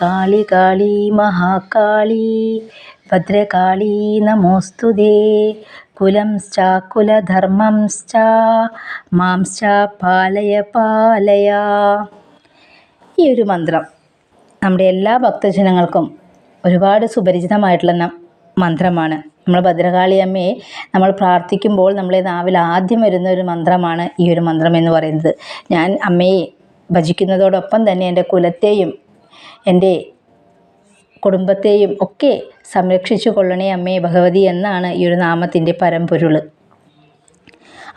കാളി കാളി മഹാകാളി ഭദ്രകാളി നമോസ്തുതേ കുലംശ്ച കുലധർമ്മംശ്ച മാംശ്ച പാലയ പാലയ. ഈ ഒരു മന്ത്രം നമ്മുടെ എല്ലാ ഭക്തജനങ്ങൾക്കും ഒരുപാട് സുപരിചിതമായിട്ടുള്ള മന്ത്രമാണ്. നമ്മൾ ഭദ്രകാളി അമ്മയെ നമ്മൾ പ്രാർത്ഥിക്കുമ്പോൾ നമ്മളെ നാവിൽ ആദ്യം വരുന്ന ഒരു മന്ത്രമാണ് ഈ ഒരു മന്ത്രം എന്ന് പറയുന്നത്. ഞാൻ അമ്മയെ ഭജിക്കുന്നതോടൊപ്പം തന്നെ എൻ്റെ കുലത്തെയും എൻ്റെ കുടുംബത്തെയും ഒക്കെ സംരക്ഷിച്ചു കൊള്ളണേ അമ്മേ ഭഗവതി എന്നാണ് ഈ ഒരു നാമത്തിൻ്റെ പരമ്പൊരുൾ.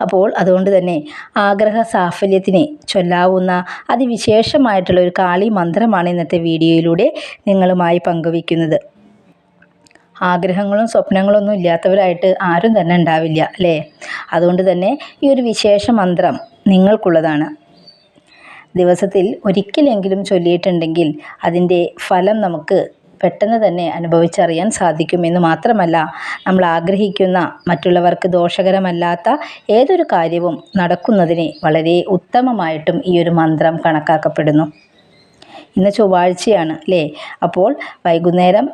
അപ്പോൾ അതുകൊണ്ട് തന്നെ ആഗ്രഹ സാഫല്യത്തിന് ചൊല്ലാവുന്ന അതിവിശേഷമായിട്ടുള്ള ഒരു കാളി മന്ത്രമാണ് ഇന്നത്തെ വീഡിയോയിലൂടെ നിങ്ങളുമായി പങ്കുവയ്ക്കുന്നത്. ആഗ്രഹങ്ങളും സ്വപ്നങ്ങളൊന്നും ഇല്ലാത്തവരായിട്ട് ആരും തന്നെ ഉണ്ടാവില്ല അല്ലേ? അതുകൊണ്ട് തന്നെ ഈ ഒരു വിശേഷ മന്ത്രം നിങ്ങൾക്കുള്ളതാണ്. ദിവസത്തിൽ ഒരിക്കലെങ്കിലും ചൊല്ലിയിട്ടുണ്ടെങ്കിൽ അതിൻ്റെ ഫലം നമുക്ക് പെട്ടെന്ന് തന്നെ അനുഭവിച്ചറിയാൻ സാധിക്കുമെന്ന് മാത്രമല്ല, നമ്മൾ ആഗ്രഹിക്കുന്ന മറ്റുള്ളവർക്ക് ദോഷകരമല്ലാത്ത ഏതൊരു കാര്യവും നടക്കുന്നതിന് വളരെ ഉത്തമമായിട്ടും ഈ ഒരു മന്ത്രം കണക്കാക്കപ്പെടുന്നു. ഇന്ന് ചൊവ്വാഴ്ചയാണ് അല്ലേ? അപ്പോൾ വൈകുന്നേരം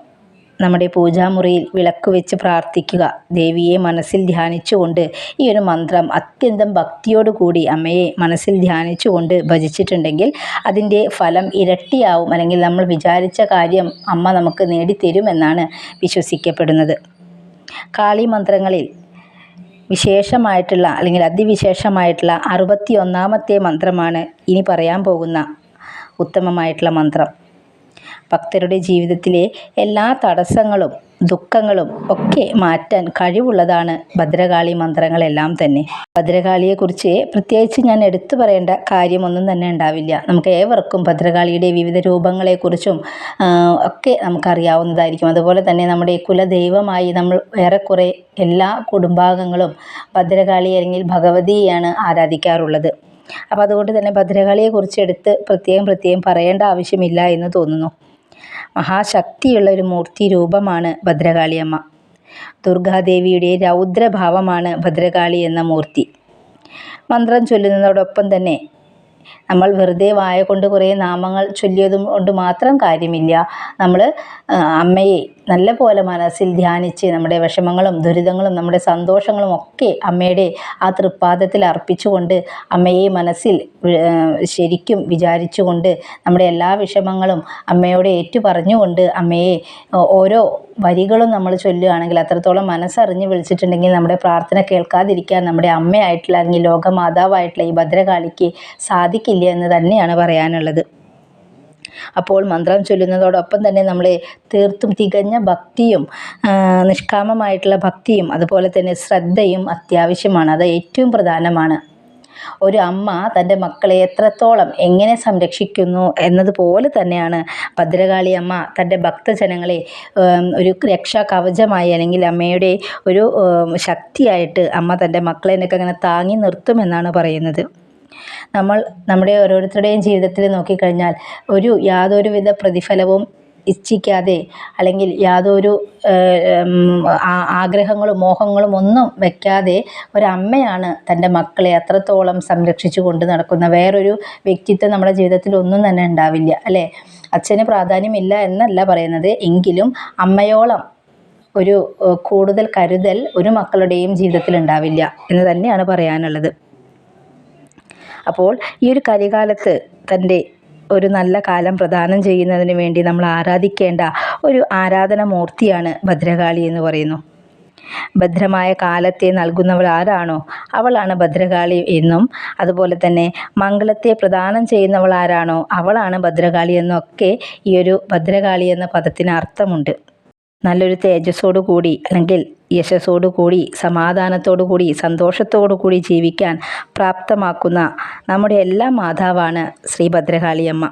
നമ്മുടെ പൂജാമുറിയിൽ വിളക്ക് വെച്ച് പ്രാർത്ഥിക്കുക. ദേവിയെ മനസ്സിൽ ധ്യാനിച്ചുകൊണ്ട് ഈ ഒരു മന്ത്രം അത്യന്തം ഭക്തിയോടുകൂടി അമ്മയെ മനസ്സിൽ ധ്യാനിച്ചുകൊണ്ട് ഭജിച്ചിട്ടുണ്ടെങ്കിൽ അതിൻ്റെ ഫലം ഇരട്ടിയാവും, അല്ലെങ്കിൽ നമ്മൾ വിചാരിച്ച കാര്യം അമ്മ നമുക്ക് നേടിത്തരുമെന്നാണ് വിശ്വസിക്കപ്പെടുന്നത്. കാളി മന്ത്രങ്ങളിൽ വിശേഷമായിട്ടുള്ള അല്ലെങ്കിൽ അതിവിശേഷമായിട്ടുള്ള 61ാമത്തെ മന്ത്രമാണ് ഇനി പറയാൻ പോകുന്ന ഉത്തമമായിട്ടുള്ള മന്ത്രം. ഭക്തരുടെ ജീവിതത്തിലെ എല്ലാ തടസ്സങ്ങളും ദുഃഖങ്ങളും ഒക്കെ മാറ്റാൻ കഴിവുള്ളതാണ് ഭദ്രകാളി മന്ത്രങ്ങളെല്ലാം തന്നെ. ഭദ്രകാളിയെക്കുറിച്ച് പ്രത്യേകിച്ച് ഞാൻ എടുത്തു പറയേണ്ട കാര്യമൊന്നും തന്നെ ഉണ്ടാവില്ല. നമുക്ക് ഏവർക്കും ഭദ്രകാളിയുടെ വിവിധ രൂപങ്ങളെക്കുറിച്ചും ഒക്കെ നമുക്കറിയാവുന്നതായിരിക്കും. അതുപോലെ തന്നെ നമ്മുടെ കുലദൈവമായി നമ്മൾ ഏറെക്കുറെ എല്ലാ കുടുംബാംഗങ്ങളും ഭദ്രകാളി അല്ലെങ്കിൽ ഭഗവതിയെയാണ് ആരാധിക്കാറുള്ളത്. അപ്പോൾ അതുകൊണ്ട് തന്നെ ഭദ്രകാളിയെക്കുറിച്ച് എടുത്ത് പ്രത്യേകം പറയേണ്ട ആവശ്യമില്ല എന്ന് തോന്നുന്നു. മഹാശക്തിയുള്ള ഒരു മൂർത്തി രൂപമാണ് ഭദ്രകാളിയമ്മ. ദുർഗാദേവിയുടെ രൗദ്രഭാവമാണ് ഭദ്രകാളി എന്ന മൂർത്തി. മന്ത്രം ചൊല്ലുന്നതോടൊപ്പം തന്നെ നമ്മൾ വെറുതെ വായ കൊണ്ട് കുറേ നാമങ്ങൾ ചൊല്ലിയതും കൊണ്ട് മാത്രം കാര്യമില്ല. നമ്മൾ അമ്മയെ നല്ല പോലെ മനസ്സിൽ ധ്യാനിച്ച് നമ്മുടെ വിഷമങ്ങളും ദുരിതങ്ങളും നമ്മുടെ സന്തോഷങ്ങളും ഒക്കെ അമ്മയുടെ ആ തൃപ്പാദത്തിൽ അർപ്പിച്ചുകൊണ്ട് അമ്മയെ മനസ്സിൽ ശരിക്കും വിചാരിച്ചുകൊണ്ട് നമ്മുടെ എല്ലാ വിഷമങ്ങളും അമ്മയോട് ഏറ്റു പറഞ്ഞുകൊണ്ട് അമ്മയെ ഓരോ വരികളും നമ്മൾ ചൊല്ലുകയാണെങ്കിൽ, അത്രത്തോളം മനസ്സറിഞ്ഞ് വിളിച്ചിട്ടുണ്ടെങ്കിൽ നമ്മുടെ പ്രാർത്ഥന കേൾക്കാതിരിക്കാൻ നമ്മുടെ അമ്മയായിട്ടുള്ള അല്ലെങ്കിൽ ലോകമാതാവായിട്ടുള്ള ഈ ഭദ്രകാളിക്ക് സാധിക്കില്ല എന്ന് തന്നെയാണ് പറയാനുള്ളത്. അപ്പോൾ മന്ത്രം ചൊല്ലുന്നതോടൊപ്പം തന്നെ നമ്മളെ തീർത്തും തികഞ്ഞ ഭക്തിയും നിഷ്കാമമായിട്ടുള്ള ഭക്തിയും അതുപോലെ തന്നെ ശ്രദ്ധയും അത്യാവശ്യമാണ്. അത് ഏറ്റവും പ്രധാനമാണ്. ഒരു അമ്മ തൻ്റെ മക്കളെ എത്രത്തോളം എങ്ങനെ സംരക്ഷിക്കുന്നു എന്നതുപോലെ തന്നെയാണ് ഭദ്രകാളി അമ്മ തൻ്റെ ഭക്തജനങ്ങളെ ഒരു രക്ഷാ കവചമായി അല്ലെങ്കിൽ അമ്മയുടെ ഒരു ശക്തിയായിട്ട് അമ്മ തൻ്റെ മക്കളെ എന്നൊക്കെ അങ്ങനെ താങ്ങി നിർത്തുമെന്നാണ് പറയുന്നത്. നമ്മൾ നമ്മുടെ ഓരോരുത്തരുടെയും ജീവിതത്തിൽ നോക്കിക്കഴിഞ്ഞാൽ യാതൊരുവിധ പ്രതിഫലവും ഇച്ഛിക്കാതെ അല്ലെങ്കിൽ യാതൊരു ആഗ്രഹങ്ങളും മോഹങ്ങളും ഒന്നും വെക്കാതെ ഒരമ്മയാണ് തൻ്റെ മക്കളെ അത്രത്തോളം സംരക്ഷിച്ചു കൊണ്ട് നടക്കുന്ന വേറൊരു വ്യക്തിത്വം നമ്മുടെ ജീവിതത്തിൽ ഒന്നും തന്നെ ഉണ്ടാവില്ല അല്ലേ? അച്ഛന് പ്രാധാന്യമില്ല എന്നല്ല പറയുന്നത്, എങ്കിലും അമ്മയോളം ഒരു കൂടുതൽ കരുതൽ ഒരു മക്കളുടെയും ജീവിതത്തിൽ ഉണ്ടാവില്ല എന്ന് തന്നെയാണ് പറയാനുള്ളത്. അപ്പോൾ ഈ ഒരു കലികാലത്ത് തൻ്റെ ഒരു നല്ല കാലം പ്രദാനം ചെയ്യുന്നതിന് വേണ്ടി നമ്മൾ ആരാധിക്കേണ്ട ഒരു ആരാധനാമൂർത്തിയാണ് ഭദ്രകാളി എന്ന് പറയുന്നു. ഭദ്രമായ കാലത്തെ നൽകുന്നവൾ ആരാണോ അവളാണ് ഭദ്രകാളി എന്നും, അതുപോലെ തന്നെ മംഗളത്തെ പ്രദാനം ചെയ്യുന്നവൾ ആരാണോ അവളാണ് ഭദ്രകാളി എന്നൊക്കെ ഈ ഒരു ഭദ്രകാളി എന്ന പദത്തിന് അർത്ഥമുണ്ട്. നല്ലൊരു തേജസ്സോടു കൂടി അല്ലെങ്കിൽ യശസ്സോടു കൂടി സമാധാനത്തോടു കൂടി സന്തോഷത്തോടു കൂടി ജീവിക്കാൻ പ്രാപ്തമാക്കുന്ന നമ്മുടെ എല്ലാ മാതാവാണ് ശ്രീ ഭദ്രകാളിയമ്മ.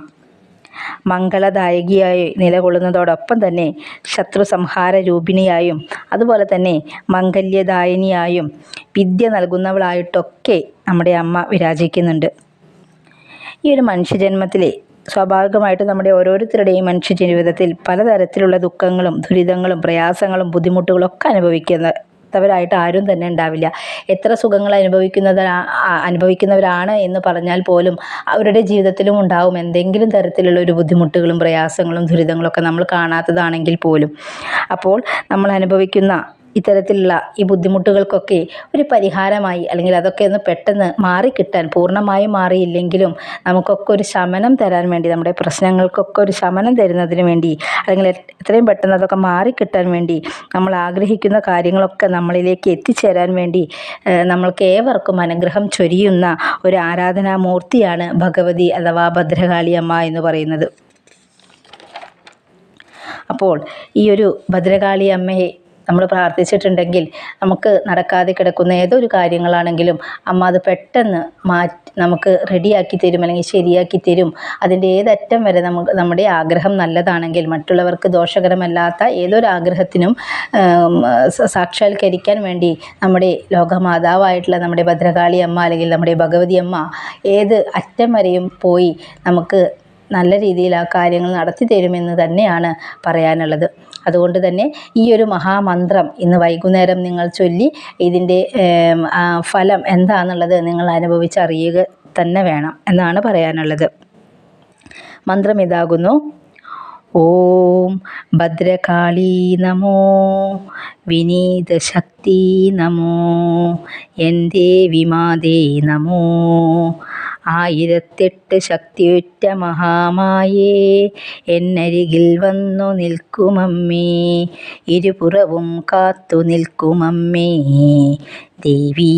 മംഗളദായകിയായി നിലകൊള്ളുന്നതോടൊപ്പം തന്നെ ശത്രു സംഹാര രൂപിണിയായും അതുപോലെ തന്നെ മംഗല്യദായിനിയായും വിദ്യ നൽകുന്നവളായിട്ടൊക്കെ നമ്മുടെ അമ്മ വിരാജിക്കുന്നുണ്ട്. ഈ ഒരു മനുഷ്യജന്മത്തിലെ സ്വാഭാവികമായിട്ടും നമ്മുടെ ഓരോരുത്തരുടെയും മനുഷ്യ ജീവിതത്തിൽ പലതരത്തിലുള്ള ദുഃഖങ്ങളും ദുരിതങ്ങളും പ്രയാസങ്ങളും ബുദ്ധിമുട്ടുകളും ഒക്കെ അനുഭവിക്കുന്ന ത്തവരായിട്ട് ആരും തന്നെ ഉണ്ടാവില്ല. എത്ര സുഖങ്ങൾ അനുഭവിക്കുന്നവരാണ് എന്ന് പറഞ്ഞാൽ പോലും അവരുടെ ജീവിതത്തിലും ഉണ്ടാവും എന്തെങ്കിലും തരത്തിലുള്ള ഒരു ബുദ്ധിമുട്ടുകളും പ്രയാസങ്ങളും ദുരിതങ്ങളൊക്കെ നമ്മൾ കാണാത്തതാണെങ്കിൽ പോലും. അപ്പോൾ നമ്മൾ അനുഭവിക്കുന്ന ഇത്തരത്തിലുള്ള ഈ ബുദ്ധിമുട്ടുകൾക്കൊക്കെ ഒരു പരിഹാരമായി, അല്ലെങ്കിൽ അതൊക്കെ ഒന്ന് പെട്ടെന്ന് മാറിക്കിട്ടാൻ, പൂർണ്ണമായും മാറിയില്ലെങ്കിലും നമുക്കൊക്കെ ഒരു ശമനം തരാൻ വേണ്ടി, നമ്മുടെ പ്രശ്നങ്ങൾക്കൊക്കെ ഒരു ശമനം തരുന്നതിന് വേണ്ടി, അല്ലെങ്കിൽ എത്രയും പെട്ടെന്ന് അതൊക്കെ മാറിക്കിട്ടാൻ വേണ്ടി, നമ്മൾ ആഗ്രഹിക്കുന്ന കാര്യങ്ങളൊക്കെ നമ്മളിലേക്ക് എത്തിച്ചേരാൻ വേണ്ടി നമ്മൾക്ക് ഏവർക്കും അനുഗ്രഹം ചൊരിയുന്ന ഒരു ആരാധനാമൂർത്തിയാണ് ഭഗവതി അഥവാ ഭദ്രകാളി അമ്മ എന്ന് പറയുന്നത്. അപ്പോൾ ഈ ഒരു ഭദ്രകാളി അമ്മയെ നമ്മൾ പ്രാർത്ഥിച്ചിട്ടുണ്ടെങ്കിൽ നമുക്ക് നടക്കാതെ കിടക്കുന്ന ഏതൊരു കാര്യങ്ങളാണെങ്കിലും അമ്മ അത് പെട്ടെന്ന് നമുക്ക് റെഡിയാക്കി തരും, അല്ലെങ്കിൽ ശരിയാക്കി തരും. അതിൻ്റെ ഏതറ്റം വരെ നമ്മുടെ ആഗ്രഹം നല്ലതാണെങ്കിൽ, മറ്റുള്ളവർക്ക് ദോഷകരമല്ലാത്ത ഏതൊരു ആഗ്രഹത്തിനും സാക്ഷാത്കരിക്കാൻ വേണ്ടി നമ്മുടെ ലോകമാതാവായിട്ടുള്ള നമ്മുടെ ഭദ്രകാളി അമ്മ, അല്ലെങ്കിൽ നമ്മുടെ ഭഗവതി അമ്മ ഏത് അറ്റം വരെയും പോയി നമുക്ക് നല്ല രീതിയിൽ ആ കാര്യങ്ങൾ നടത്തി തരുമെന്ന് തന്നെയാണ് പറയാനുള്ളത്. അതുകൊണ്ട് തന്നെ ഈ ഒരു മഹാമന്ത്രം ഇന്ന് വൈകുന്നേരം നിങ്ങൾ ചൊല്ലി ഇതിൻ്റെ ഫലം എന്താണെന്നുള്ളത് നിങ്ങൾ അനുഭവിച്ചറിയുക തന്നെ വേണം എന്നാണ് പറയാനുള്ളത്. മന്ത്രം ഇതാകുന്നു: ഓം ഭദ്രകാളി നമോ, വിനീതശക്തി നമോ, എൻ്റെ വിമാതേ നമോ, 1008 ശക്തിയുറ്റ മഹാമായേ, എന്നരികിൽ വന്നു നിൽക്കുമമ്മേ, ഇരുപുറവും കാത്തു നിൽക്കുമമ്മേ, ദേവി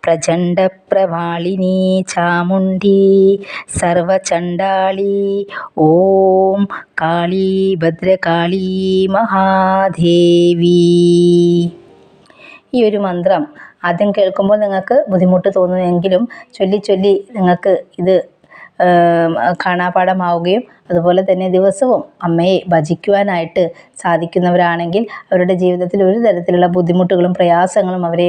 പ്രചണ്ഡ പ്രവാളിനി ചാമുണ്ഡി സർവചണ്ഡാളി, ഓം കാളി ഭദ്രകാളി മഹാദേവി. ഈ ഒരു മന്ത്രം ആദ്യം കേൾക്കുമ്പോൾ നിങ്ങൾക്ക് ബുദ്ധിമുട്ട് തോന്നുമെങ്കിലും ചൊല്ലി ചൊല്ലി നിങ്ങൾക്ക് ഇത് കാണാപാഠമാവുകയും അതുപോലെ തന്നെ ദിവസവും അമ്മയെ ഭജിക്കുവാനായിട്ട് സാധിക്കുന്നവരാണെങ്കിൽ അവരുടെ ജീവിതത്തിൽ ഒരു തരത്തിലുള്ള ബുദ്ധിമുട്ടുകളും പ്രയാസങ്ങളും അവരെ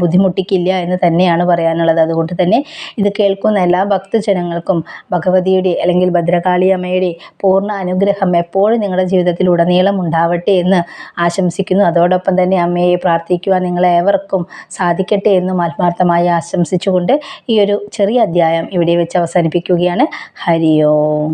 ബുദ്ധിമുട്ടിക്കില്ല എന്ന് തന്നെയാണ് പറയാനുള്ളത്. അതുകൊണ്ട് തന്നെ ഇത് കേൾക്കുന്ന എല്ലാ ഭക്തജനങ്ങൾക്കും ഭഗവതിയുടെ അല്ലെങ്കിൽ ഭദ്രകാളി അമ്മയുടെ പൂർണ്ണ അനുഗ്രഹം എപ്പോഴും നിങ്ങളുടെ ജീവിതത്തിൽ ഉടനീളം ഉണ്ടാവട്ടെ എന്ന് ആശംസിക്കുന്നു. അതോടൊപ്പം തന്നെ അമ്മയെ പ്രാർത്ഥിക്കുവാൻ നിങ്ങളേവർക്കും സാധിക്കട്ടെ എന്നും ആത്മാർത്ഥമായി ആശംസിച്ചുകൊണ്ട് ഈ ഒരു ചെറിയ അധ്യായം ഇവിടെ വെച്ച് അവസാനിപ്പിക്കുകയാണ്. ഹരി ഓം.